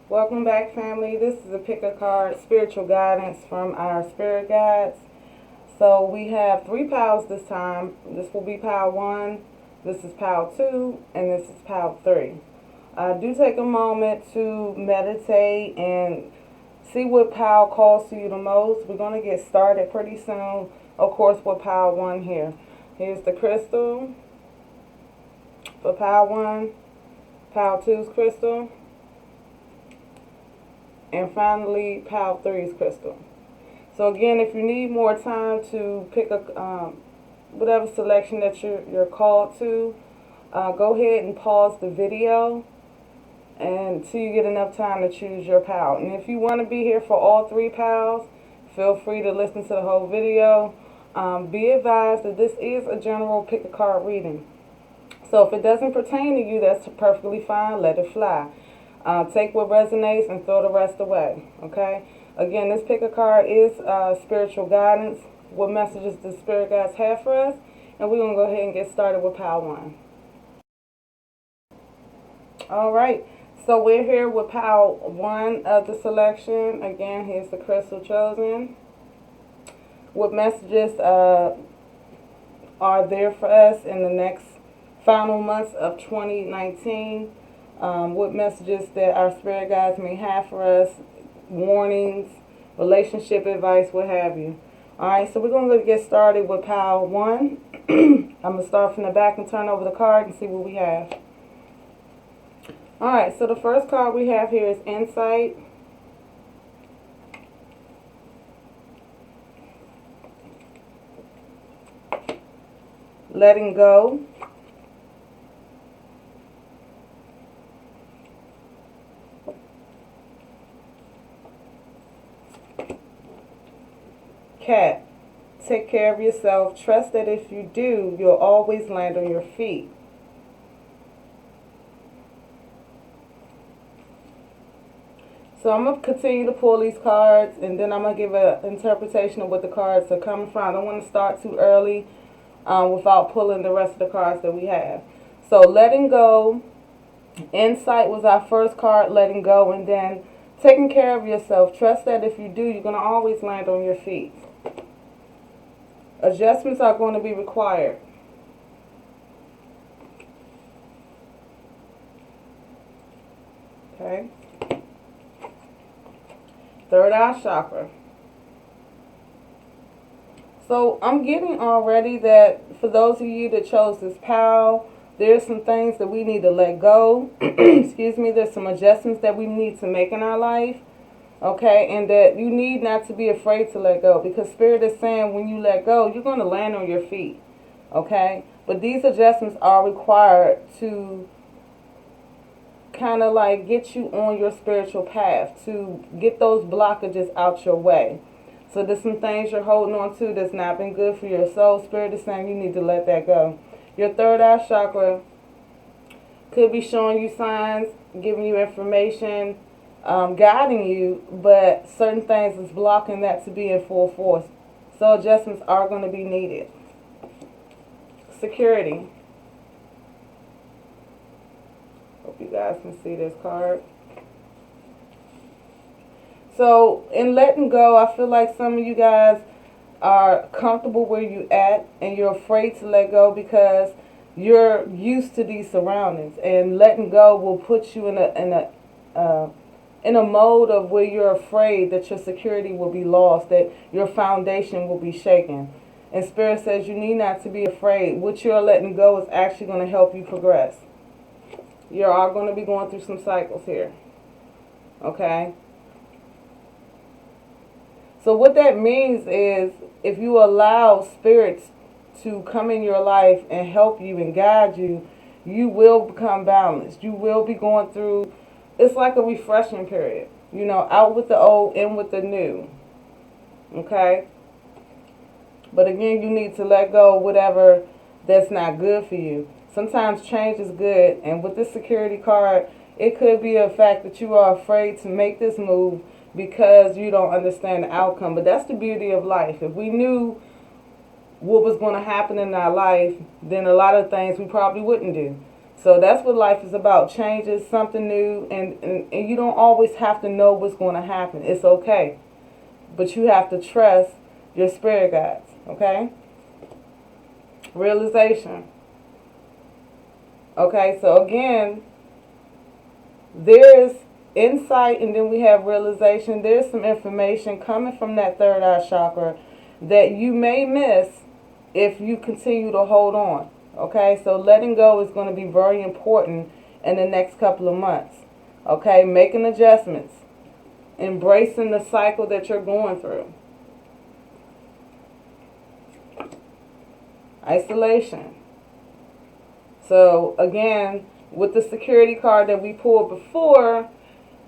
Welcome back, family. This is a pick a card spiritual guidance from our spirit guides. So we have 3 piles this time. This will be pile 1, this is pile 2, and this is pile 3. Do take a moment to meditate and see what pile calls to you the most. We're going to get started pretty soon, of course, with pile 1 here. Here's the crystal for pile 1, pile 2's crystal, and finally pile 3's crystal. So again, if you need more time to pick a whatever selection that you're called to, go ahead and pause the video until you get enough time to choose your pile. And if you want to be here for all 3 piles, feel free to listen to the whole video. Be advised that this is a general pick a card reading. So if it doesn't pertain to you, that's perfectly fine. Let it fly. Take what resonates and throw the rest away. Okay? Again, this pick a card is spiritual guidance. What messages the spirit guides have for us? And we're going to go ahead and get started with pile 1. Alright, so we're here with pile 1 of the selection. Again, here's the crystal chosen. What messages are there for us in the next final months of 2019? What messages that our spirit guides may have for us, warnings, relationship advice, what have you. Alright, so we're going to get started with pile 1. I'm going to start from the back and turn over the card and see what we have. Alright, so the first card we have here is Insight. Letting Go. Cat, take care of yourself. Trust that if you do, you'll always land on your feet. So I'm going to continue to pull these cards, and then I'm going to give an interpretation of what the cards are coming from. I don't want to start too early without pulling the rest of the cards that we have. So letting go. Insight was our first card, letting go, and then taking care of yourself. Trust that if you do, you're going to always land on your feet. Adjustments are going to be required. Okay. Third eye chakra. So I'm getting already that for those of you that chose this pile, there's some things that we need to let go. Excuse me. There's some adjustments that we need to make in our life. Okay, and that you need not to be afraid to let go, because Spirit is saying when you let go, you're going to land on your feet. Okay, but these adjustments are required to kind of like get you on your spiritual path, to get those blockages out your way. So there's some things you're holding on to that's not been good for your soul. Spirit is saying you need to let that go. Your third eye chakra could be showing you signs, giving you information, guiding you, but certain things is blocking that to be in full force. So adjustments are going to be needed. Security. Hope you guys can see this card. So in letting go, I feel like some of you guys are comfortable where you at, and you're afraid to let go because you're used to these surroundings, and letting go will put you in a mode of where you're afraid that your security will be lost, that your foundation will be shaken. And Spirit says you need not to be afraid. What you're letting go is actually going to help you progress. You are going to be going through some cycles here. Okay? So what that means is if you allow spirits to come in your life and help you and guide you, you will become balanced. You will be going through, it's like a refreshing period. You know, out with the old, in with the new. Okay? But again, you need to let go of whatever that's not good for you. Sometimes change is good. And with this security card, it could be a fact that you are afraid to make this move because you don't understand the outcome. But that's the beauty of life. If we knew what was going to happen in our life, then a lot of things we probably wouldn't do. So that's what life is about. Changes, something new, and you don't always have to know what's going to happen. It's okay. But you have to trust your spirit guides, okay? Realization. Okay, so again, there's insight and then we have realization. There's some information coming from that third eye chakra that you may miss if you continue to hold on. Okay, so letting go is going to be very important in the next couple of months. Okay, making adjustments, embracing the cycle that you're going through. Isolation. So again, with the security card that we pulled before,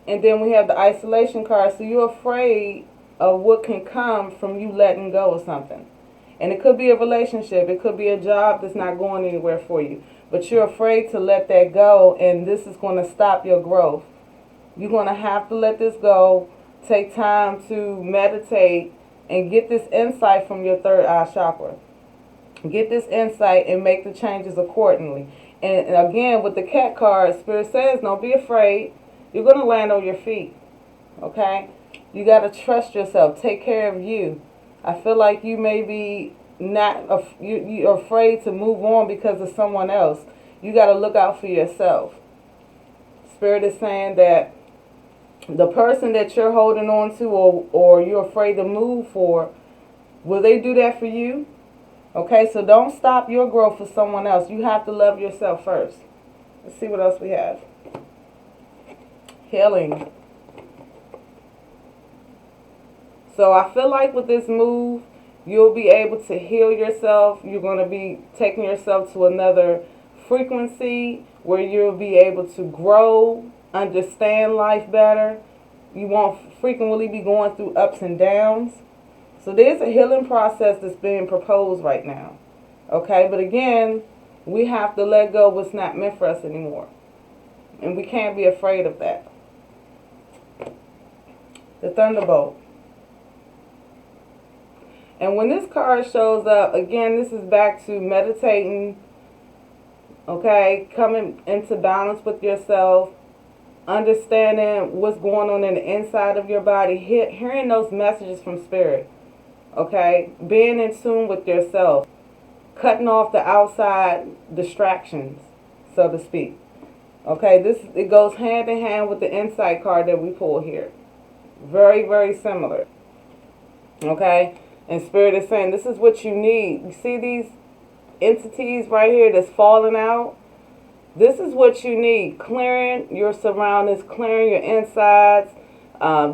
and then we have the isolation card, so you're afraid of what can come from you letting go of something. And it could be a relationship, it could be a job that's not going anywhere for you, but you're afraid to let that go, and this is going to stop your growth. You're going to have to let this go, take time to meditate, and get this insight from your third eye chakra. Get this insight and make the changes accordingly. And again, with the cat card, Spirit says, don't be afraid. You're going to land on your feet. Okay? You got to trust yourself. Take care of you. I feel like you may be you're afraid to move on because of someone else. You got to look out for yourself. Spirit is saying that the person that you're holding on to or you're afraid to move for, will they do that for you? Okay, so don't stop your growth for someone else. You have to love yourself first. Let's see what else we have. Healing. So I feel like with this move, you'll be able to heal yourself. You're going to be taking yourself to another frequency where you'll be able to grow, understand life better. You won't frequently be going through ups and downs. So there's a healing process that's being proposed right now. Okay, but again, we have to let go of what's not meant for us anymore. And we can't be afraid of that. The Thunderbolt. And when this card shows up, again, this is back to meditating, okay, coming into balance with yourself, understanding what's going on in the inside of your body, hearing those messages from Spirit, okay, being in tune with yourself, cutting off the outside distractions, so to speak. Okay, it goes hand in hand with the insight card that we pull here. Very, very similar. Okay? And Spirit is saying this is what you need. You see these entities right here that's falling out? This is what you need. Clearing your surroundings, clearing your insides.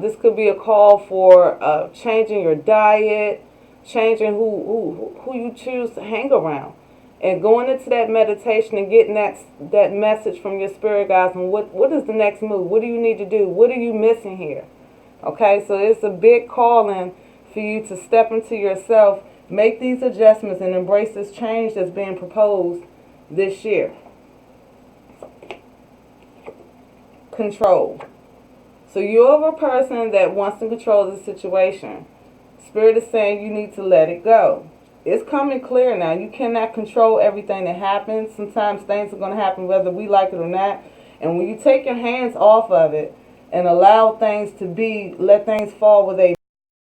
This could be a call for changing your diet, changing who you choose to hang around. And going into that meditation and getting that message from your spirit guides on what is the next move? What do you need to do? What are you missing here? Okay, so it's a big calling for you to step into yourself, make these adjustments, and embrace this change that's being proposed this year. Control. So you're a person that wants to control the situation. Spirit is saying you need to let it go. It's coming clear now. You cannot control everything that happens. Sometimes things are going to happen whether we like it or not. And when you take your hands off of it and allow things to be, let things fall where they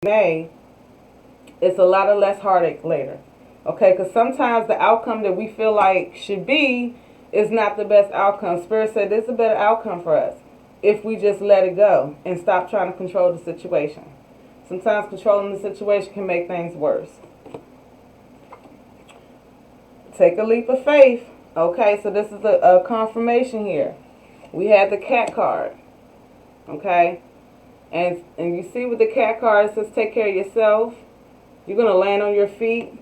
may, it's a lot of less heartache later. Okay, because sometimes the outcome that we feel like should be is not the best outcome. Spirit said there's a better outcome for us if we just let it go and stop trying to control the situation. Sometimes controlling the situation can make things worse. Take a leap of faith. Okay, so this is a confirmation here. We had the cat card. Okay, and you see with the cat card, it says take care of yourself. You're going to land on your feet.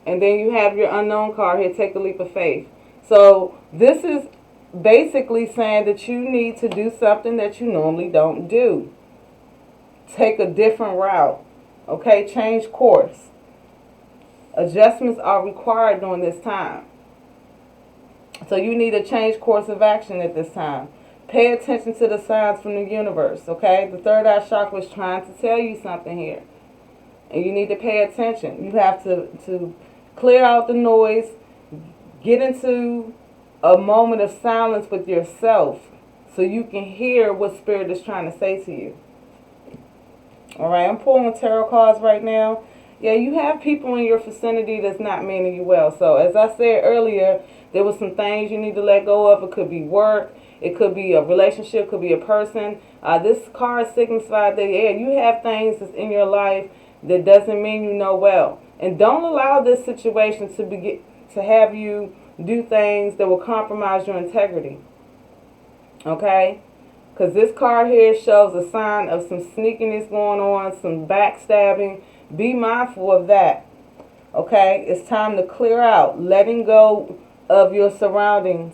And then you have your unknown card here, take a leap of faith. So this is basically saying that you need to do something that you normally don't do. Take a different route. Okay, change course. Adjustments are required during this time. So you need to change course of action at this time. Pay attention to the signs from the universe, okay? The third eye chakra is trying to tell you something here. And you need to pay attention. You have to clear out the noise, get into a moment of silence with yourself so you can hear what Spirit is trying to say to you. All right, I'm pulling tarot cards right now. Yeah, you have people in your vicinity that's not meaning you well. So as I said earlier, there was some things you need to let go of. It could be work. It could be a relationship. It could be a person. This card signifies that, yeah, you have things that's in your life that doesn't mean you know well. And don't allow this situation to have you do things that will compromise your integrity. Okay? Because this card here shows a sign of some sneakiness going on, some backstabbing. Be mindful of that. Okay? It's time to clear out, letting go of your surroundings,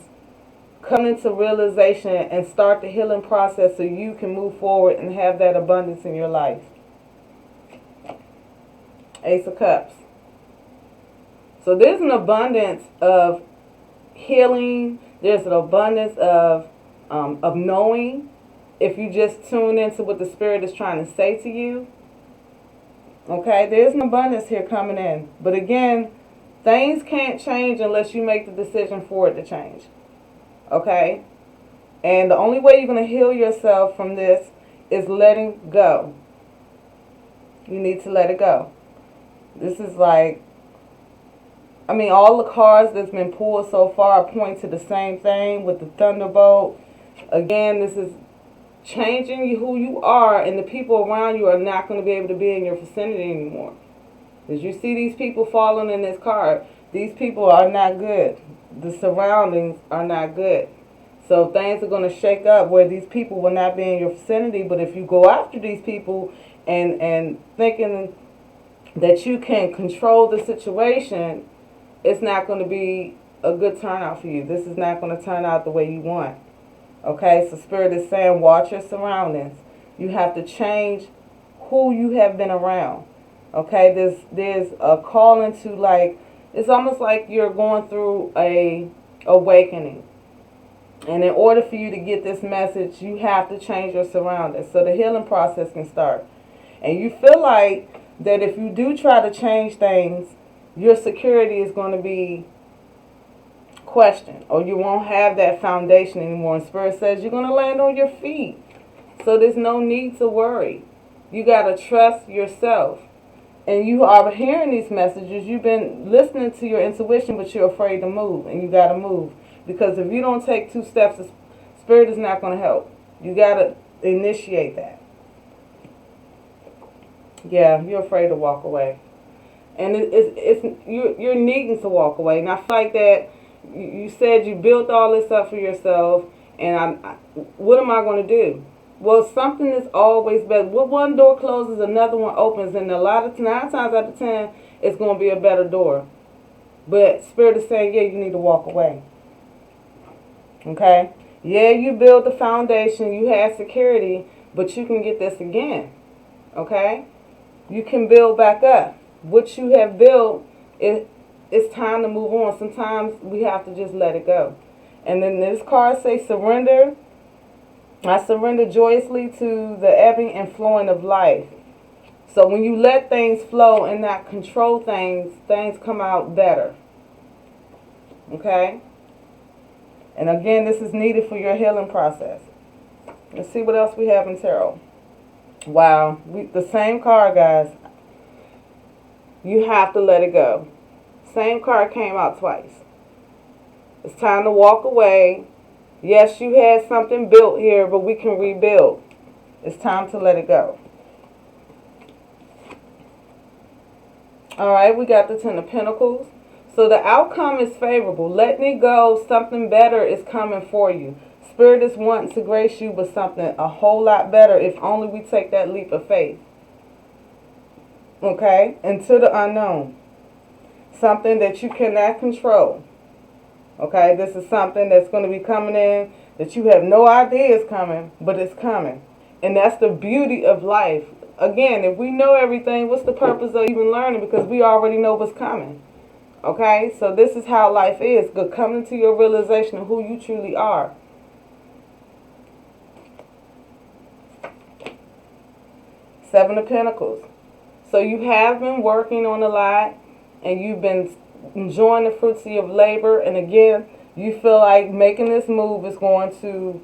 come into realization and start the healing process so you can move forward and have that abundance in your life. Ace of Cups. So there's an abundance of healing. There's an abundance of knowing. If you just tune into what the Spirit is trying to say to you. Okay, there's an abundance here coming in. But again, things can't change unless you make the decision for it to change. Okay? And the only way you're going to heal yourself from this is letting go. You need to let it go. This is like, I mean, all the cards that's been pulled so far point to the same thing with the Thunderbolt. Again, this is changing who you are, and the people around you are not going to be able to be in your vicinity anymore. As you see these people falling in this card, these people are not good. The surroundings are not good. So things are going to shake up where these people will not be in your vicinity. But if you go after these people and thinking that you can control the situation, it's not going to be a good turnout for you. This is not going to turn out the way you want. Okay, so Spirit is saying watch your surroundings. You have to change who you have been around. Okay, there's a calling to, like, it's almost like you're going through a awakening. And in order for you to get this message, you have to change your surroundings so the healing process can start. And you feel like that if you do try to change things, your security is going to be questioned, or you won't have that foundation anymore. And Spirit says you're going to land on your feet. So there's no need to worry. You got to trust yourself. And you are hearing these messages. You've been listening to your intuition, but you're afraid to move. And you got to move. Because if you don't take 2 steps, the Spirit is not going to help. You got to initiate that. Yeah, you're afraid to walk away. And you're needing to walk away. And I feel like that you said you built all this up for yourself. And what am I going to do? Well, something is always better. When one door closes, another one opens. And 9 times out of 10, it's going to be a better door. But Spirit is saying, yeah, you need to walk away. Okay? Yeah, you build the foundation. You have security. But you can get this again. Okay? You can build back up. What you have built, it's time to move on. Sometimes we have to just let it go. And then this card says surrender. I surrender joyously to the ebbing and flowing of life. So when you let things flow and not control things, things come out better. Okay? And again, this is needed for your healing process. Let's see what else we have in tarot. Wow. The same card, guys. You have to let it go. Same card came out twice. It's time to walk away. Yes, you had something built here, but we can rebuild. It's time to let it go. All right, we got the 10 of Pentacles. So the outcome is favorable. Letting it go, something better is coming for you. Spirit is wanting to grace you with something a whole lot better if only we take that leap of faith. Okay? Into the unknown. Something that you cannot control. Okay? This is something that's going to be coming in that you have no idea is coming, but it's coming. And that's the beauty of life. Again, if we know everything, what's the purpose of even learning? Because we already know what's coming. Okay? So this is how life is. Coming to your realization of who you truly are. Seven of Pentacles. So you have been working on a lot, and you've been enjoying the fruits of your labor. And again, You feel like making this move is going to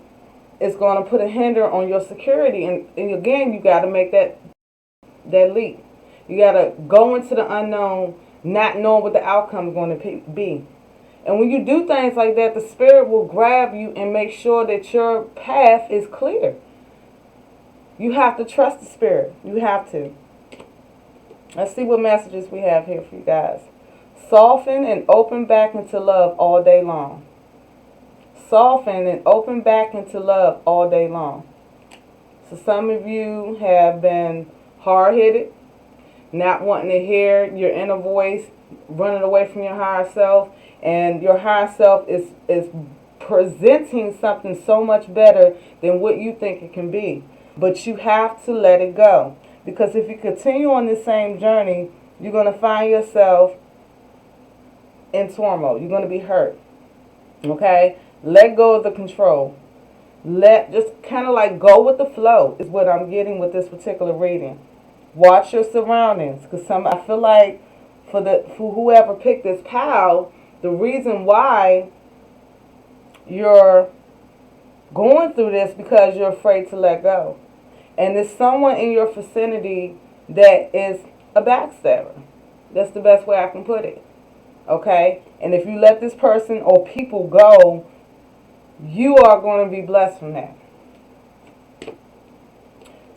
put a hinder on your security. And again, you got to make that leap. You got to go into the unknown, not knowing what the outcome is going to be. And when you do things like that, the Spirit will grab you and make sure that your path is clear. You have to trust the Spirit. You have to. Let's see what messages we have here for you guys. Soften and open back into love all day long. Soften and open back into love all day long. So some of you have been hard-headed, not wanting to hear your inner voice, running away from your higher self, and your higher self is presenting something so much better than what you think it can be. But you have to let it go. Because if you continue on this same journey, you're going to find yourself in turmoil. You're going to be hurt. Okay? Let go of the control. Just kind of like go with the flow is what I'm getting with this particular reading. Watch your surroundings. Because I feel like for whoever picked this pile, the reason why you're going through this because you're afraid to let go. And there's someone in your vicinity that is a backstabber. That's the best way I can put it. Okay? And if you let this person or people go, you are going to be blessed from that.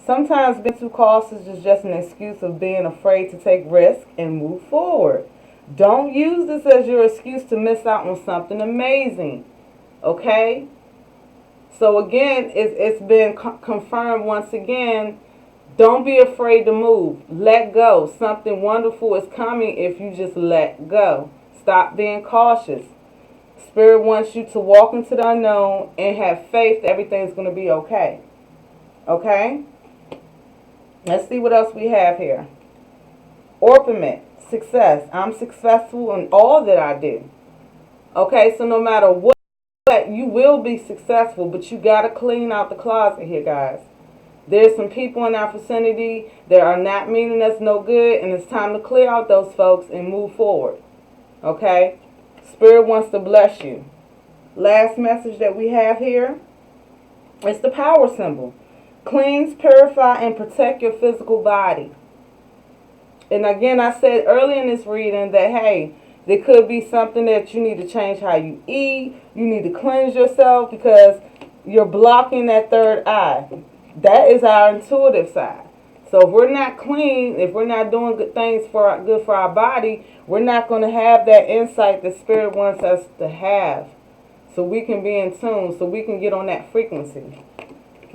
Sometimes being too cautious is just an excuse of being afraid to take risks and move forward. Don't use this as your excuse to miss out on something amazing. Okay? So again, it's been confirmed once again. Don't be afraid to move. Let go. Something wonderful is coming if you just let go. Stop being cautious. Spirit wants you to walk into the unknown and have faith that everything's going to be okay. Okay? Let's see what else we have here. Orpiment. Success. I'm successful in all that I do. Okay, so no matter what, you will be successful, but you got to clean out the closet here, guys. There's some people in our vicinity that are not meaning us no good, and it's time to clear out those folks and move forward. Okay? Spirit wants to bless you. Last message that we have here is the power symbol. Cleanse, purify, and protect your physical body. And again, I said earlier in this reading that, hey, there could be something that you need to change how you eat. You need to cleanse yourself because you're blocking that third eye. That is our intuitive side. So if we're not clean, if we're not doing good things good for our body, we're not going to have that insight that Spirit wants us to have. So we can be in tune, so we can get on that frequency.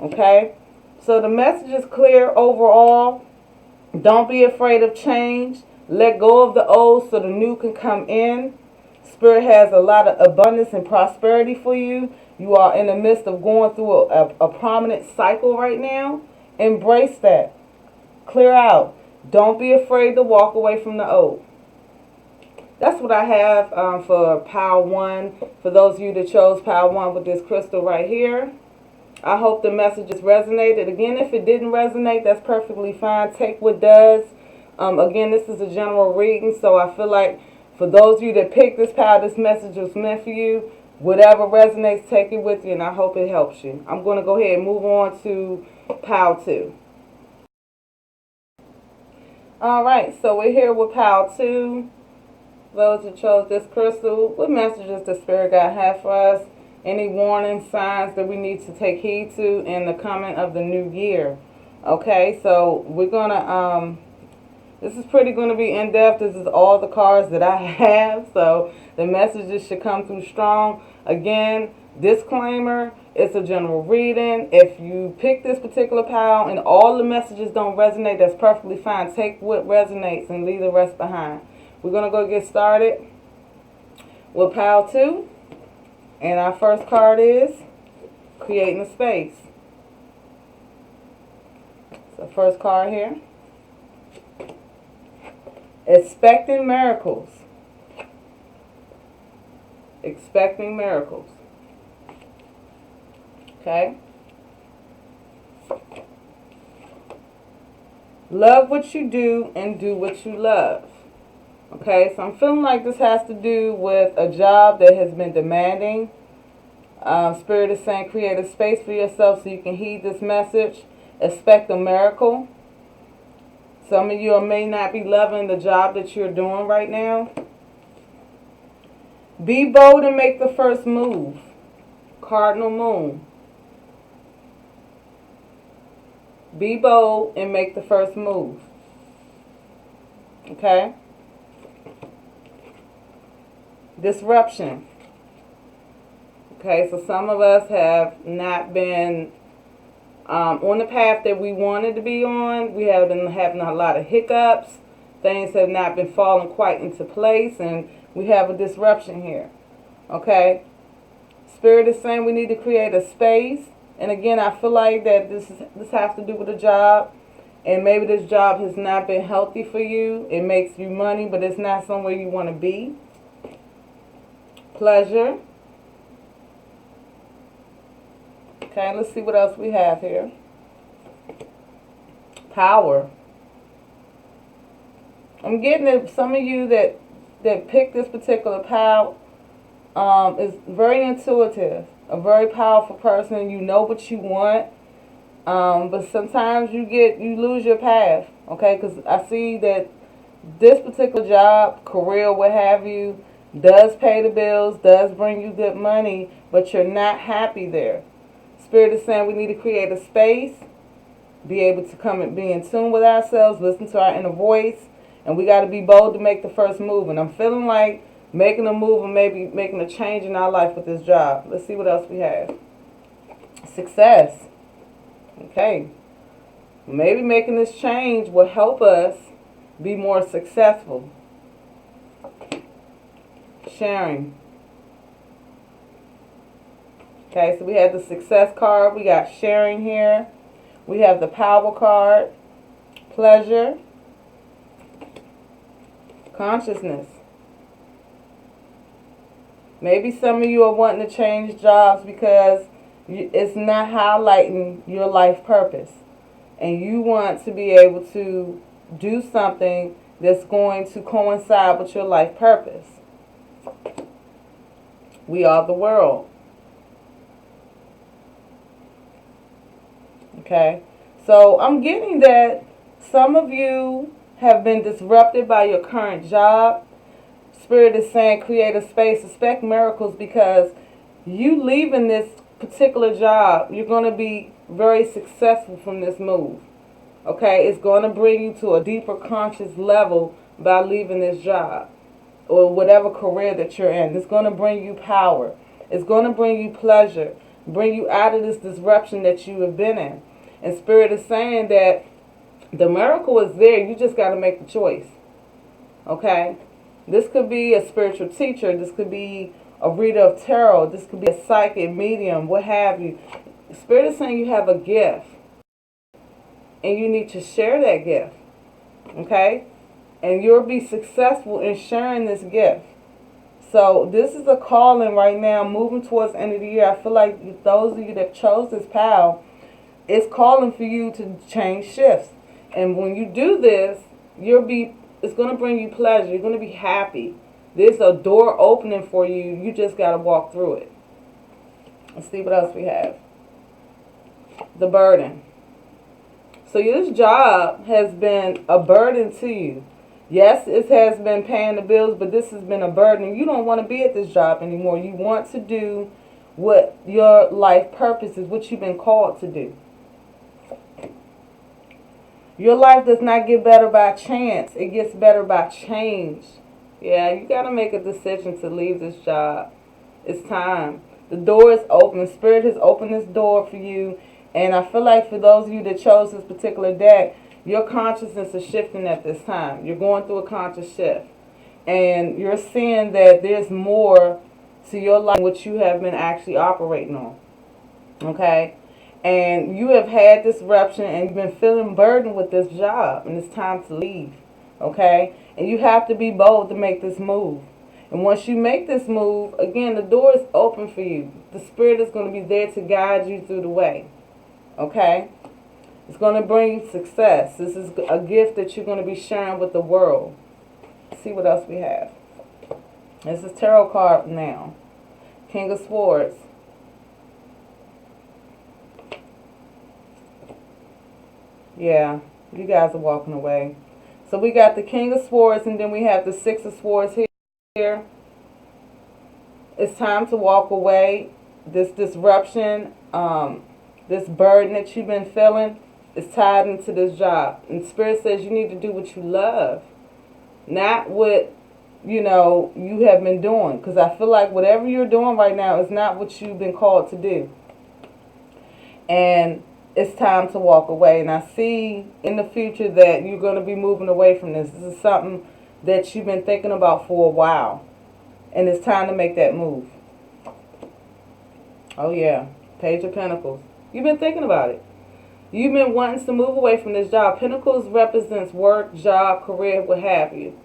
Okay? So the message is clear overall. Don't be afraid of change. Let go of the old so the new can come in. Spirit has a lot of abundance and prosperity for you. You are in the midst of going through a prominent cycle right now. Embrace that. Clear out. Don't be afraid to walk away from the old. That's what I have for Pile 1. For those of you that chose Pile 1 with this crystal right here. I hope the messages resonated. Again, if it didn't resonate, that's perfectly fine. Take what does. Again, this is a general reading, so I feel like for those of you that picked this pile, this message was meant for you. Whatever resonates, take it with you, and I hope it helps you. I'm going to go ahead and move on to Pile 2. Alright, so we're here with Pile 2. Those who chose this crystal, what messages does Spirit God have for us? Any warning signs that we need to take heed to in the coming of the new year? Okay, so we're going to, this is pretty going to be in-depth. This is all the cards that I have, so the messages should come through strong. Again, disclaimer, it's a general reading. If you pick this particular pile and all the messages don't resonate, that's perfectly fine. Take what resonates and leave the rest behind. We're going to go get started with Pile 2. And our first card is creating a space. So first card here. Expecting miracles. Expecting miracles. Okay. Love what you do and do what you love. Okay, so I'm feeling like this has to do with a job that has been demanding. Spirit is saying create a space for yourself so you can heed this message. Expect a miracle. Some of you may not be loving the job that you're doing right now. Be bold and make the first move. Cardinal Moon. Be bold and make the first move. Okay? Disruption. Okay, so some of us have not been on the path that we wanted to be on. We have been having a lot of hiccups. Things have not been falling quite into place, and we have a disruption here. Okay? Spirit is saying we need to create a space. And again, I feel like that this has to do with a job. And maybe this job has not been healthy for you. It makes you money, but it's not somewhere you want to be. Pleasure. Okay, let's see what else we have here. Power. I'm getting that some of you that picked this particular power is very intuitive, a very powerful person. You know what you want, but sometimes you lose your path. Okay, because I see that this particular job, career, what have you, does pay the bills, does bring you good money, but you're not happy there. Spirit is saying we need to create a space, be able to come and be in tune with ourselves, listen to our inner voice, and we got to be bold to make the first move. And I'm feeling like making a move and maybe making a change in our life with this job. Let's see what else we have. Success. Okay. Maybe making this change will help us be more successful. Sharing. Okay, so we have the success card. We got sharing here. We have the power card. Pleasure. Consciousness. Maybe some of you are wanting to change jobs because it's not highlighting your life purpose. And you want to be able to do something that's going to coincide with your life purpose. We are the world. Okay, so I'm getting that some of you have been disrupted by your current job. Spirit is saying create a space, expect miracles, because you leaving this particular job, you're going to be very successful from this move. Okay, it's going to bring you to a deeper conscious level by leaving this job or whatever career that you're in. It's going to bring you power. It's going to bring you pleasure, bring you out of this disruption that you have been in. And Spirit is saying that the miracle is there. You just got to make the choice. Okay? This could be a spiritual teacher. This could be a reader of tarot. This could be a psychic medium, what have you. Spirit is saying you have a gift. And you need to share that gift. Okay? And you'll be successful in sharing this gift. So this is a calling right now, moving towards the end of the year. I feel like those of you that chose this path, it's calling for you to change shifts. And when you do this, it's going to bring you pleasure. You're going to be happy. There's a door opening for you. You just got to walk through it. Let's see what else we have. The burden. So this job has been a burden to you. Yes, it has been paying the bills, but this has been a burden. You don't want to be at this job anymore. You want to do what your life purpose is, what you've been called to do. Your life does not get better by chance. It gets better by change. Yeah, you got to make a decision to leave this job. It's time. The door is open. Spirit has opened this door for you. And I feel like for those of you that chose this particular deck, your consciousness is shifting at this time. You're going through a conscious shift. And you're seeing that there's more to your life than what you have been actually operating on. Okay? And you have had disruption and you've been feeling burdened with this job. And it's time to leave. Okay? And you have to be bold to make this move. And once you make this move, again, the door is open for you. The Spirit is going to be there to guide you through the way. Okay? It's going to bring you success. This is a gift that you're going to be sharing with the world. Let's see what else we have. This is tarot card now. King of Swords. Yeah, you guys are walking away. So we got the King of Swords, and then we have the Six of Swords here. It's time to walk away. This disruption, this burden that you've been feeling is tied into this job. And Spirit says you need to do what you love, not what, you have been doing. Because I feel like whatever you're doing right now is not what you've been called to do. And it's time to walk away. And I see in the future that you're going to be moving away from this. This is something that you've been thinking about for a while. And it's time to make that move. Oh, yeah. Page of Pentacles. You've been thinking about it. You've been wanting to move away from this job. Pentacles represents work, job, career, what have you.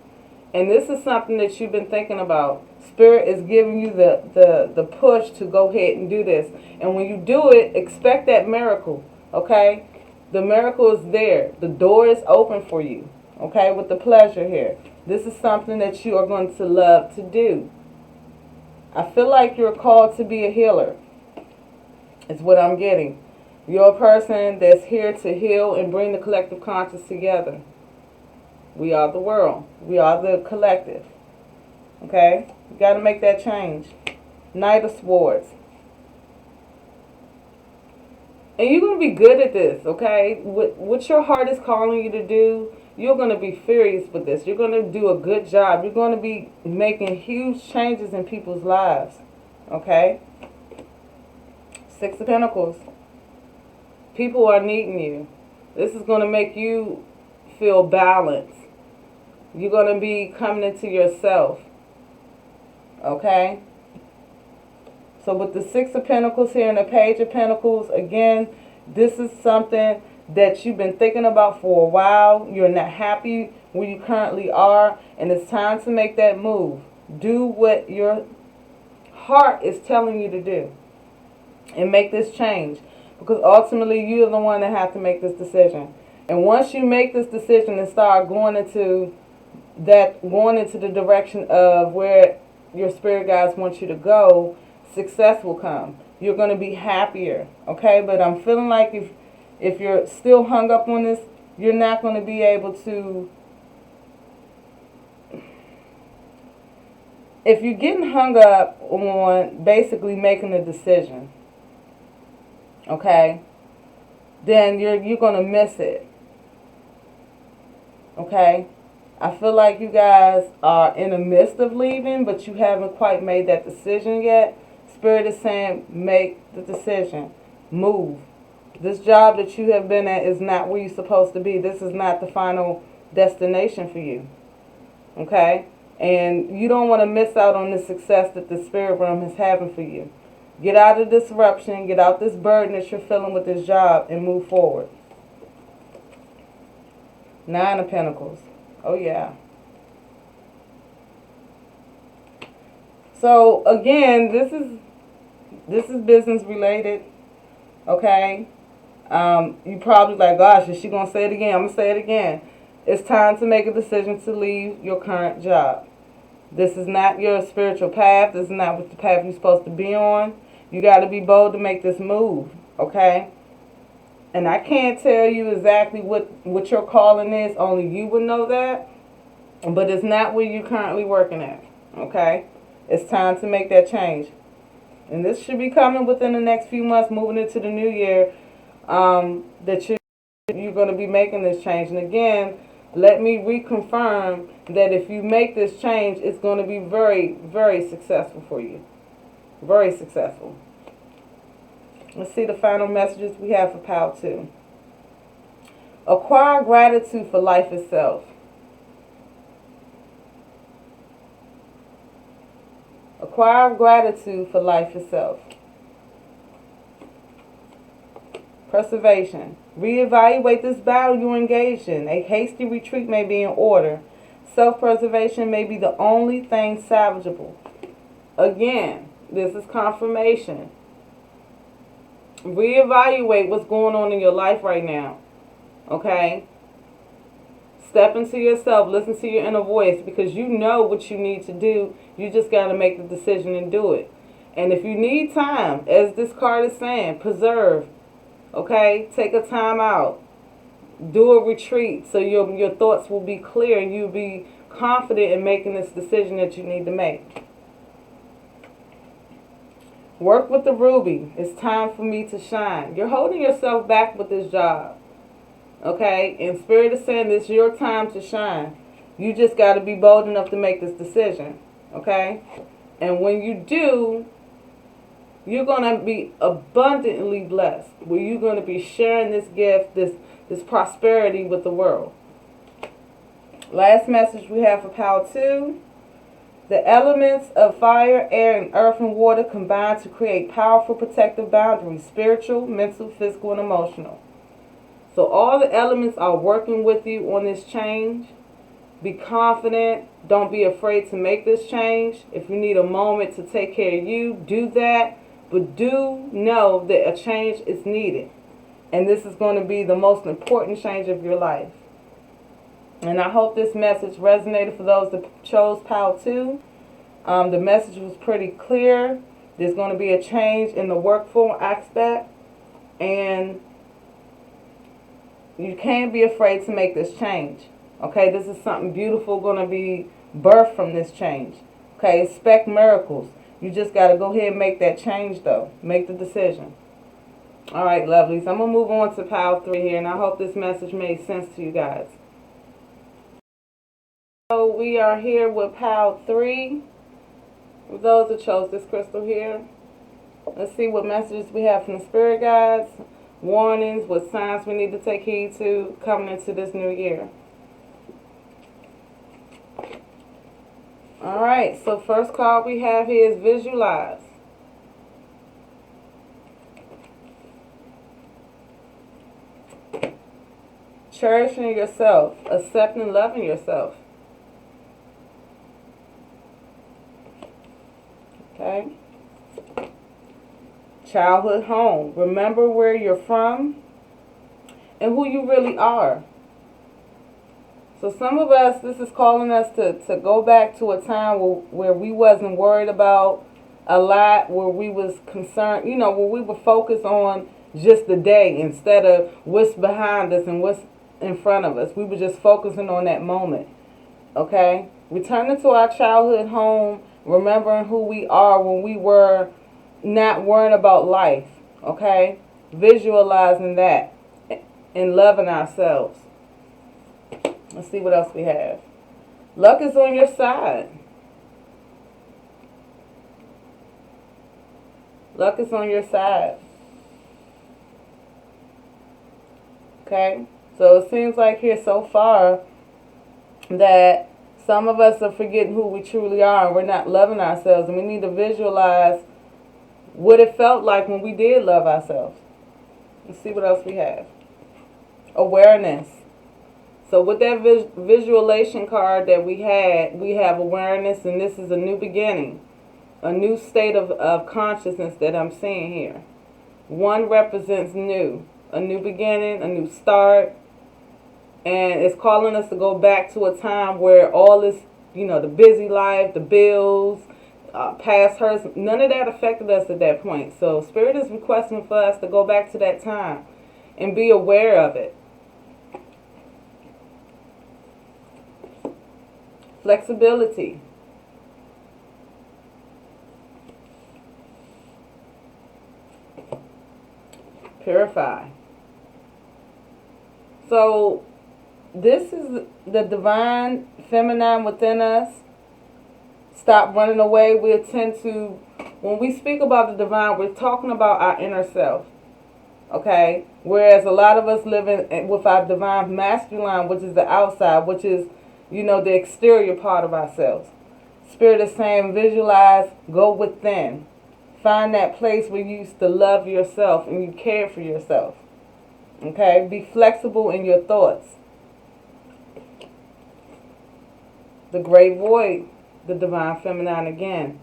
And this is something that you've been thinking about. Spirit is giving you the push to go ahead and do this. And when you do it, expect that miracle. Okay? The miracle is there. The door is open for you. Okay? With the pleasure here. This is something that you are going to love to do. I feel like you're called to be a healer. Is what I'm getting. You're a person that's here to heal and bring the collective conscious together. We are the world. We are the collective. Okay? You got to make that change. Knight of Swords. And you're going to be good at this, okay? What your heart is calling you to do, you're going to be furious with this. You're going to do a good job. You're going to be making huge changes in people's lives. Okay? Six of Pentacles. People are needing you. This is going to make you feel balanced. You're going to be coming into yourself. Okay? So with the Six of Pentacles here and the Page of Pentacles, again, this is something that you've been thinking about for a while. You're not happy where you currently are, and it's time to make that move. Do what your heart is telling you to do and make this change, because ultimately you're the one that has to make this decision. And once you make this decision and start going into the direction of where your spirit guides want you to go, success will come. You're going to be happier, okay? But I'm feeling like if you're still hung up on this, you're not going to be able to. If you're getting hung up on basically making a decision, okay, then you're going to miss it, okay? I feel like you guys are in the midst of leaving, but you haven't quite made that decision yet. Spirit is saying, make the decision. Move. This job that you have been at is not where you're supposed to be. This is not the final destination for you. Okay? And you don't want to miss out on the success that the spirit realm is having for you. Get out of disruption. Get out this burden that you're feeling with this job and move forward. Nine of Pentacles. Oh, yeah. So, again, this is business related. Okay? You probably like, gosh, is she going to say it again? I'm going to say it again. It's time to make a decision to leave your current job. This is not your spiritual path. This is not the path you're supposed to be on. You got to be bold to make this move. Okay? And I can't tell you exactly what your calling is. Only you would know that. But it's not where you're currently working at. Okay? It's time to make that change. And this should be coming within the next few months, moving into the new year, that you're going to be making this change. And again, let me reconfirm that if you make this change, it's going to be very, very successful for you. Very successful. Let's see the final messages we have for Pile 2. Acquire gratitude for life itself. Acquire gratitude for life itself. Preservation. Reevaluate this battle you're engaged in. A hasty retreat may be in order. Self-preservation may be the only thing salvageable. Again, this is confirmation. Reevaluate what's going on in your life right now. Okay? Step into yourself. Listen to your inner voice, because you know what you need to do. You just got to make the decision and do it. And if you need time, as this card is saying, preserve. Okay? Take a time out. Do a retreat so your thoughts will be clear and you'll be confident in making this decision that you need to make. Work with the ruby. It's time for me to shine. You're holding yourself back with this job. Okay? And Spirit is saying this is your time to shine. You just got to be bold enough to make this decision. Okay? And when you do, you're going to be abundantly blessed. Where you're going to be sharing this gift, this prosperity with the world. Last message we have for Power 2. The elements of fire, air, and earth and water combine to create powerful protective boundaries, spiritual, mental, physical, and emotional. So all the elements are working with you on this change. Be confident. Don't be afraid to make this change. If you need a moment to take care of you, do that. But do know that a change is needed. And this is going to be the most important change of your life. And I hope this message resonated for those that chose Power 2. The message was pretty clear. There's going to be a change in the work form aspect. And you can't be afraid to make this change. Okay, this is something beautiful going to be birthed from this change. Okay, expect miracles. You just got to go ahead and make that change, though. Make the decision. All right, lovelies. I'm going to move on to Power 3 here, and I hope this message made sense to you guys. So we are here with Power 3. For those that chose this crystal here, let's see what messages we have from the spirit guides, warnings, what signs we need to take heed to coming into this new year. All right, so first card we have here is visualize. Cherishing yourself, accepting and loving yourself. Okay. Childhood home. Remember where you're from and who you really are. So some of us, this is calling us to go back to a time where we wasn't worried about a lot, where we was concerned, where we were focused on just the day instead of what's behind us and what's in front of us. We were just focusing on that moment. Okay? Returning to our childhood home, remembering who we are when we were not worrying about life. Okay? Visualizing that and loving ourselves. Let's see what else we have. Luck is on your side. Luck is on your side. Okay? So it seems like here so far that some of us are forgetting who we truly are and we're not loving ourselves. And we need to visualize what it felt like when we did love ourselves. Let's see what else we have. Awareness. So with that visualization card that we have awareness, and this is a new beginning, a new state of consciousness that I'm seeing here. 1 represents new, a new beginning, a new start, and it's calling us to go back to a time where all this, the busy life, the bills, past hurts, none of that affected us at that point. So Spirit is requesting for us to go back to that time and be aware of it. Flexibility. Purify. So this is the divine feminine within us. Stop running away. We tend to, when we speak about the divine, we're talking about our inner self. Okay? Whereas a lot of us live with our divine masculine, which is the outside, which is the exterior part of ourselves. Spirit is saying, visualize, go within. Find that place where you used to love yourself and you care for yourself. Okay? Be flexible in your thoughts. The great void, the divine feminine again.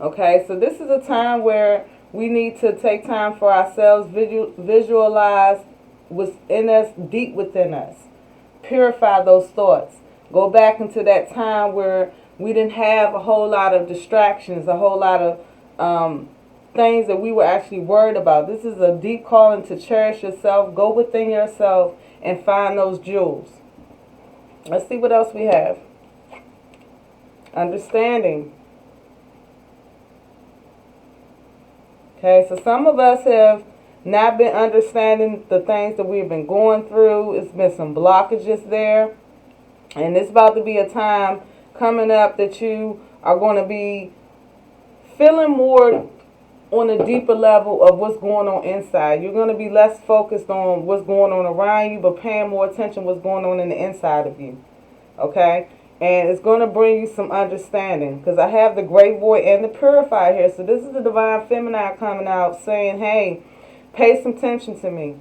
Okay? So this is a time where we need to take time for ourselves, visualize what's in us, deep within us. purify those thoughts. Go back into that time where we didn't have a whole lot of distractions, a whole lot of things that we were actually worried about. This is a deep calling to cherish yourself. Go within yourself and find those jewels. Let's see what else we have. Understanding. Okay, so some of us have not been understanding the things that we've been going through. It's been some blockages there. And it's about to be a time coming up that you are going to be feeling more on a deeper level of what's going on inside. You're going to be less focused on what's going on around you, but paying more attention to what's going on in the inside of you. Okay? And it's going to bring you some understanding. Because I have the great void and the purifier here. So this is the divine feminine coming out saying, hey, pay some attention to me.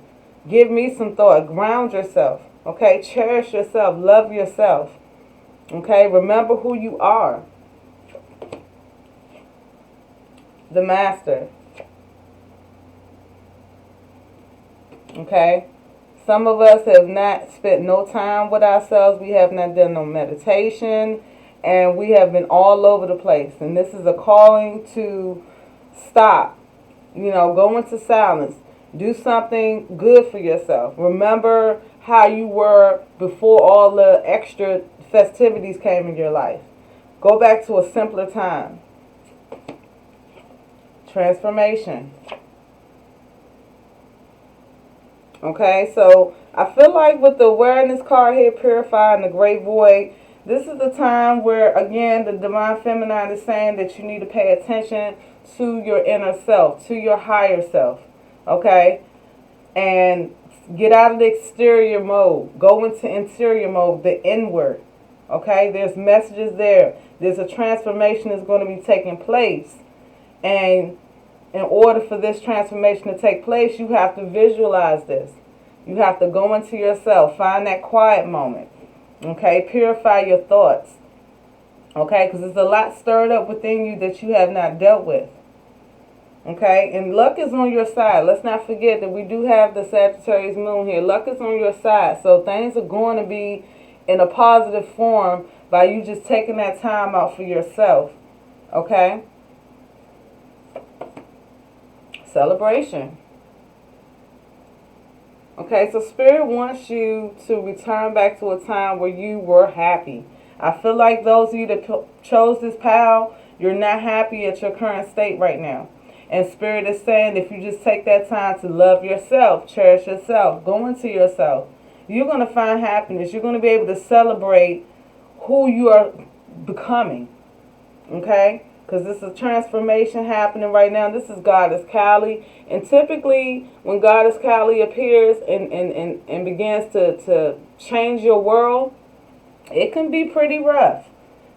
Give me some thought. Ground yourself. Okay? Cherish yourself. Love yourself. Okay? Remember who you are. The master. Okay? Some of us have not spent no time with ourselves. We have not done no meditation. And we have been all over the place. And this is a calling to stop. You know, go into silence. Do something good for yourself. Remember how you were before all the extra festivities came in your life. Go back to a simpler time. Transformation. Okay, so I feel like with the awareness card here, purifying the great void, this is the time where, again, the divine feminine is saying that you need to pay attention to your inner self, to your higher self. Okay, and get out of the exterior mode. Go into interior mode, the inward. Okay, there's messages there. There's a transformation that's going to be taking place. And in order for this transformation to take place, you have to visualize this. You have to go into yourself. Find that quiet moment. Okay? Purify your thoughts. Okay? Because there's a lot stirred up within you that you have not dealt with. Okay? And luck is on your side. Let's not forget that we do have the Sagittarius moon here. Luck is on your side. So things are going to be in a positive form by you just taking that time out for yourself. Okay? Celebration. Okay, so Spirit wants you to return back to a time where you were happy. I feel like those of you that chose this pal, you're not happy at your current state right now. And Spirit is saying if you just take that time to love yourself, cherish yourself, go into yourself, you're going to find happiness. You're going to be able to celebrate who you are becoming. Okay? Because this is a transformation happening right now. This is Goddess Kali. And typically, when Goddess Kali appears and begins to change your world, it can be pretty rough.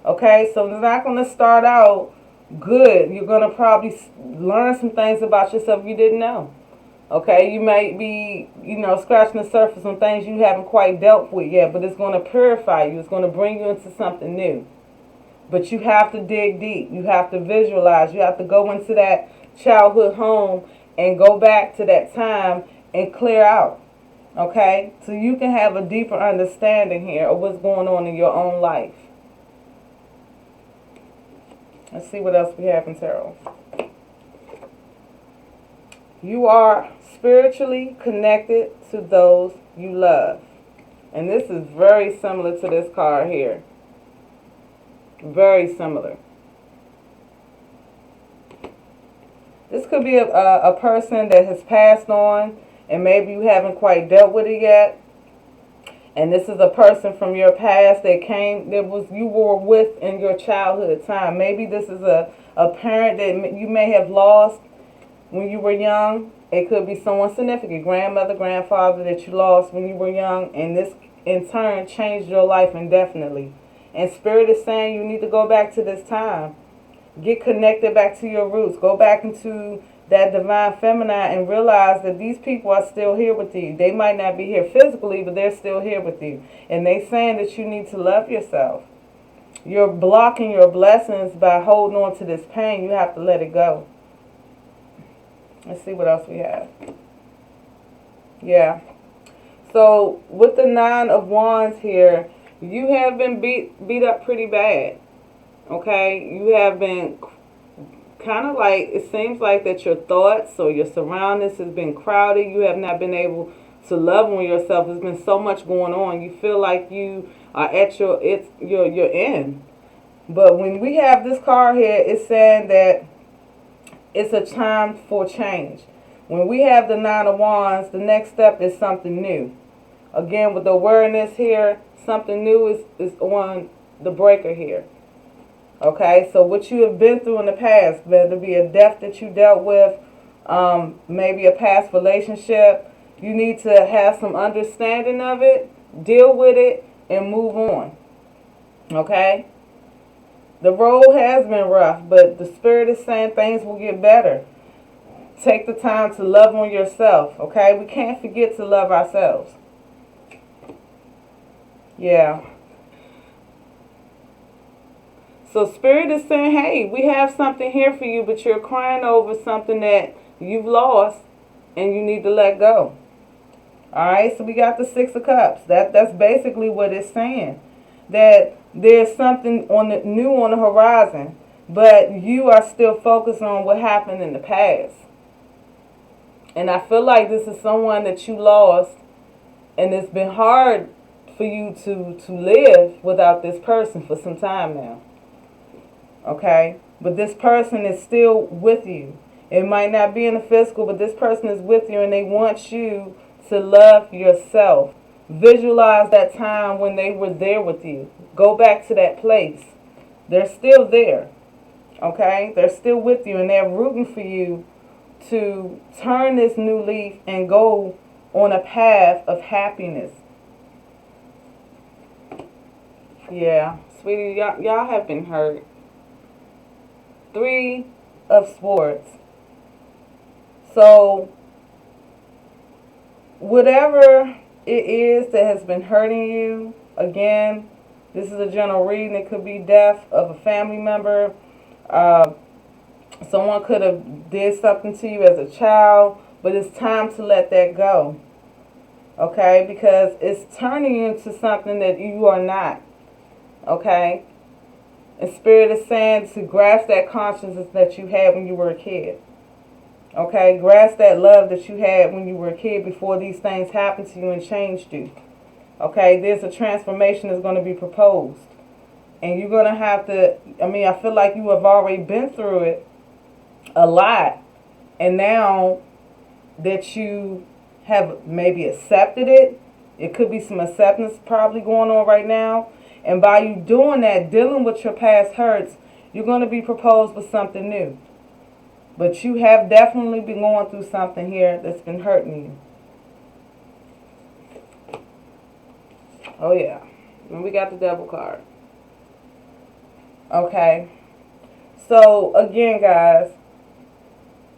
Okay? So it's not going to start out good. You're going to probably learn some things about yourself you didn't know. Okay? You might be, scratching the surface on things you haven't quite dealt with yet. But it's going to purify you. It's going to bring you into something new. But you have to dig deep. You have to visualize. You have to go into that childhood home and go back to that time and clear out. Okay? So you can have a deeper understanding here of what's going on in your own life. Let's see what else we have in tarot. You are spiritually connected to those you love. And this is very similar to this card here. Very similar. This could be a person that has passed on and maybe you haven't quite dealt with it yet. And this is a person from your past you were with in your childhood time. Maybe this is a parent that you may have lost when you were young. It could be someone significant, grandmother, grandfather that you lost when you were young, and this in turn changed your life indefinitely. And Spirit is saying you need to go back to this time. Get connected back to your roots. Go back into that divine feminine and realize that these people are still here with you. They might not be here physically, but they're still here with you. And they're saying that you need to love yourself. You're blocking your blessings by holding on to this pain. You have to let it go. Let's see what else we have. Yeah. So with the Nine of Wands here, you have been beat up pretty bad. Okay, you have been kind of like, it seems like that your thoughts or your surroundings has been crowded. You have not been able to love on yourself. There's been so much going on. You feel like you are at your end. But when we have this card here, it's saying that it's a time for change. When we have the Nine of Wands, the next step is something new. Again, with the awareness here, something new is on the breaker here. Okay, so what you have been through in the past, whether it be a death that you dealt with, maybe a past relationship, you need to have some understanding of it, deal with it, and move on. Okay? The road has been rough, but the Spirit is saying things will get better. Take the time to love on yourself, okay? We can't forget to love ourselves. Yeah. So Spirit is saying, hey, we have something here for you, but you're crying over something that you've lost and you need to let go. All right, so we got the Six of Cups. That's basically what it's saying. That there's something new on the horizon, but you are still focused on what happened in the past. And I feel like this is someone that you lost, and it's been hard for you to live without this person for some time now. Okay? But this person is still with you. It might not be in the physical, but this person is with you, and they want you to love yourself. Visualize that time when they were there with you. Go back to that place. They're still there. Okay? They're still with you, and they're rooting for you to turn this new leaf and go on a path of happiness. Yeah, sweetie, y'all have been hurt. Three of Swords. So, whatever it is that has been hurting you, again, this is a general reading. It could be death of a family member. Someone could have did something to you as a child, but it's time to let that go. Okay? Because it's turning you into something that you are not. Okay? And Spirit is saying to grasp that consciousness that you had when you were a kid. Okay? Grasp that love that you had when you were a kid before these things happened to you and changed you. Okay? There's a transformation that's going to be proposed. And you're going to have to, I feel like you have already been through it a lot. And now that you have maybe accepted it, it could be some acceptance probably going on right now. And by you doing that, dealing with your past hurts, you're going to be proposed with something new. But you have definitely been going through something here that's been hurting you. Oh, yeah. And we got the Devil card. Okay. So, again, guys,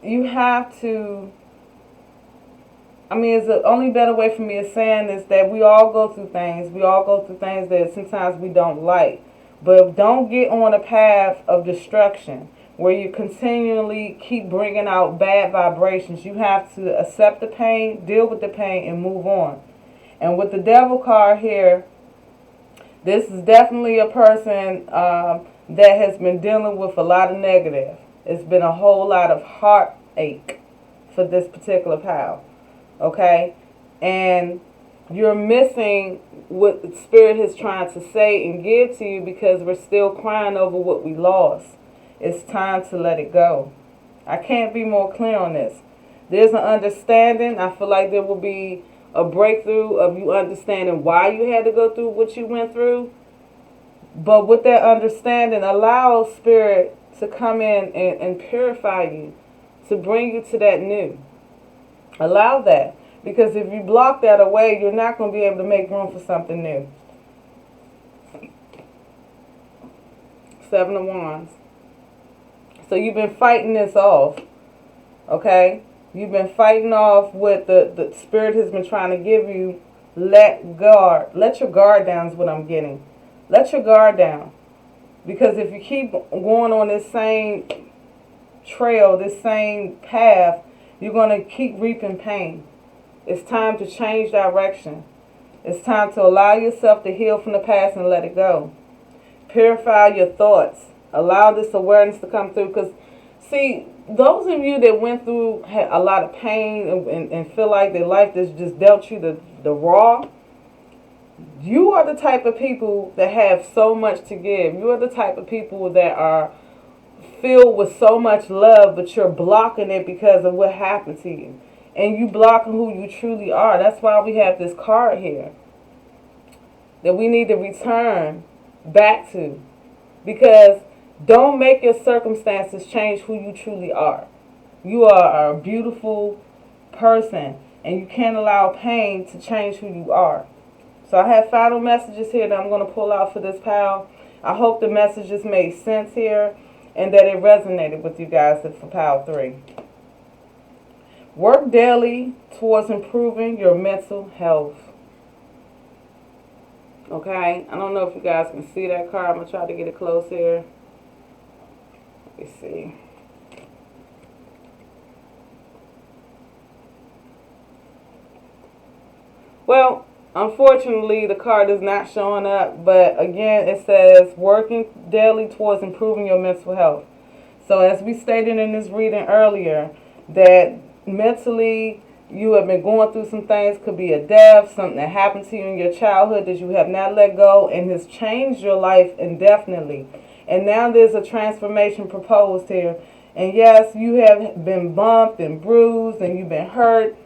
you have to... it's the only better way for me of saying is that we all go through things. We all go through things that sometimes we don't like. But don't get on a path of destruction where you continually keep bringing out bad vibrations. You have to accept the pain, deal with the pain, and move on. And with the Devil card here, this is definitely a person that has been dealing with a lot of negative. It's been a whole lot of heartache for this particular pal. Okay? And you're missing what Spirit is trying to say and give to you because we're still crying over what we lost. It's time to let it go. I can't be more clear on this. There's an understanding. I feel like there will be a breakthrough of you understanding why you had to go through what you went through. But with that understanding, allow Spirit to come in and purify you, to bring you to that new. Allow that. Because if you block that away, you're not going to be able to make room for something new. Seven of Wands. So you've been fighting this off. Okay? You've been fighting off what the Spirit has been trying to give you. Let your guard down is what I'm getting. Let your guard down. Because if you keep going on this same trail, this same path, you're going to keep reaping pain. It's time to change direction. It's time to allow yourself to heal from the past and let it go. Purify your thoughts. Allow this awareness to come through. Because, see, those of you that went through a lot of pain and feel like their life just dealt you the raw, you are the type of people that have so much to give. You are the type of people that are filled with so much love, but you're blocking it because of what happened to you. And you blocking who you truly are. That's why we have this card here that we need to return back to. Because don't make your circumstances change who you truly are. You are a beautiful person, and you can't allow pain to change who you are. So I have final messages here that I'm going to pull out for this pile. I hope the messages made sense here and that it resonated with you guys for pile 3. Work daily towards improving your mental health. Okay, I don't know if you guys can see that card. I'm going to try to get it close here. Let me see. Well, unfortunately, the card is not showing up, but again, it says working daily towards improving your mental health. So as we stated in this reading earlier, that mentally you have been going through some things. Could be a death, something that happened to you in your childhood that you have not let go and has changed your life indefinitely. And now there's a transformation proposed here. And yes, you have been bumped and bruised and you've been hurt,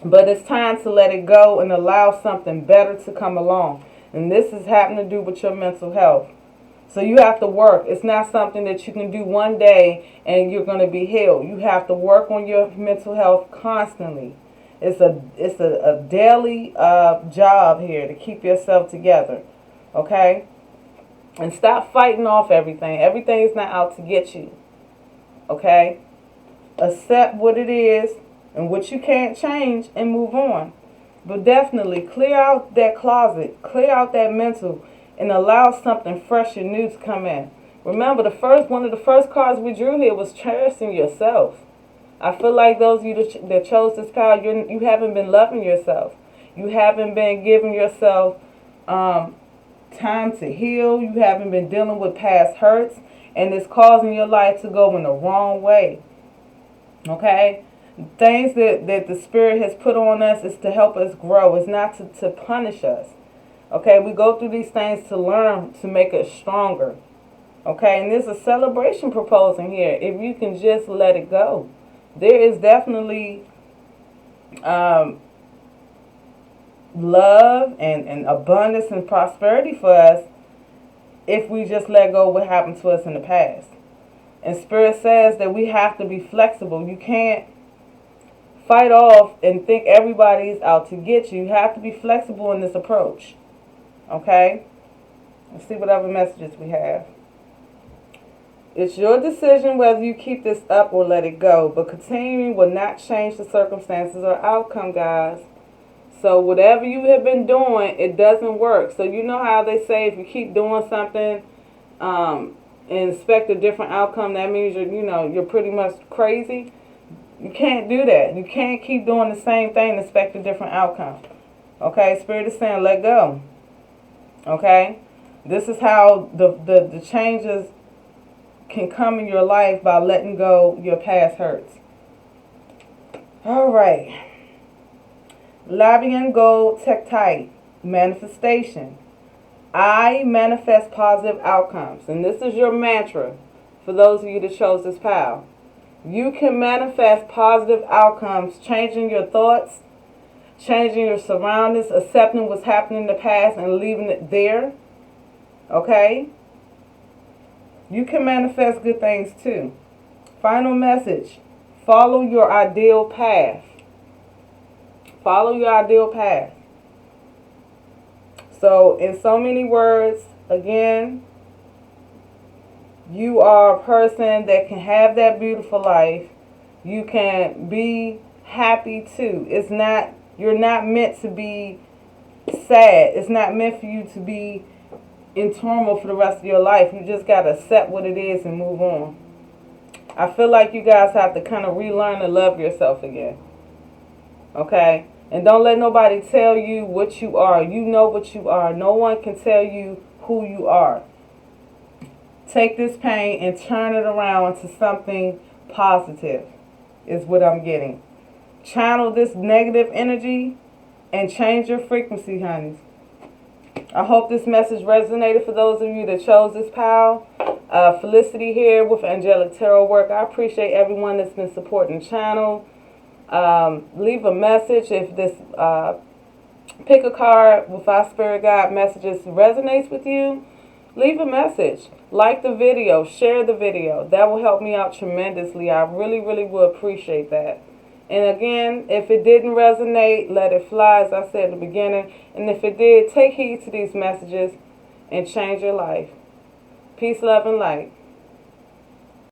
but it's time to let it go and allow something better to come along. And this is having to do with your mental health. So you have to work. It's not something that you can do one day and you're going to be healed. You have to work on your mental health constantly. It's a daily job here to keep yourself together. Okay? And stop fighting off everything. Everything is not out to get you. Okay? Accept what it is and what you can't change and move on. But definitely clear out that closet. Clear out that mental and allow something fresh and new to come in. Remember, one of the first cards we drew here was cherishing yourself. I feel like those of you that chose this card, you haven't been loving yourself. You haven't been giving yourself time to heal. You haven't been dealing with past hurts, and it's causing your life to go in the wrong way. Okay? Things that the Spirit has put on us is to help us grow. It's not to punish us. Okay, we go through these things to learn, to make us stronger. Okay, and there's a celebration proposing here. If you can just let it go. There is definitely love and abundance and prosperity for us if we just let go of what happened to us in the past. And Spirit says that we have to be flexible. You can't fight off and think everybody's out to get you. You have to be flexible in this approach. Okay? Let's see what other messages we have. It's your decision whether you keep this up or let it go. But continuing will not change the circumstances or outcome, guys. So whatever you have been doing, it doesn't work. So you know how they say if you keep doing something and expect a different outcome, that means you're pretty much crazy. You can't do that. You can't keep doing the same thing and expect a different outcome. Okay? Spirit is saying let go. Okay? This is how the changes can come in your life, by letting go your past hurts. All right. Labian Gold Tektite Manifestation. I manifest positive outcomes. And this is your mantra for those of you that chose this pile. You can manifest positive outcomes, changing your thoughts, changing your surroundings, accepting what's happening in the past and leaving it there. Okay? You can manifest good things too. Final message. Follow your ideal path. Follow your ideal path. So, in so many words, again, you are a person that can have that beautiful life. You can be happy too. You're not meant to be sad. It's not meant for you to be in turmoil for the rest of your life. You just got to accept what it is and move on. I feel like you guys have to kind of relearn to love yourself again. Okay? And don't let nobody tell you what you are. You know what you are. No one can tell you who you are. Take this pain and turn it around into something positive is what I'm getting. Channel this negative energy and change your frequency, honeys. I hope this message resonated for those of you that chose this pal. Felicity here with Angelic Tarot Work. I appreciate everyone that's been supporting the channel. Leave a message if this pick a card with our spirit guide messages resonates with you. Leave a message. Like the video. Share the video. That will help me out tremendously. I really, really would appreciate that. And again, if it didn't resonate, let it fly, as I said at the beginning. And if it did, take heed to these messages and change your life. Peace, love, and light.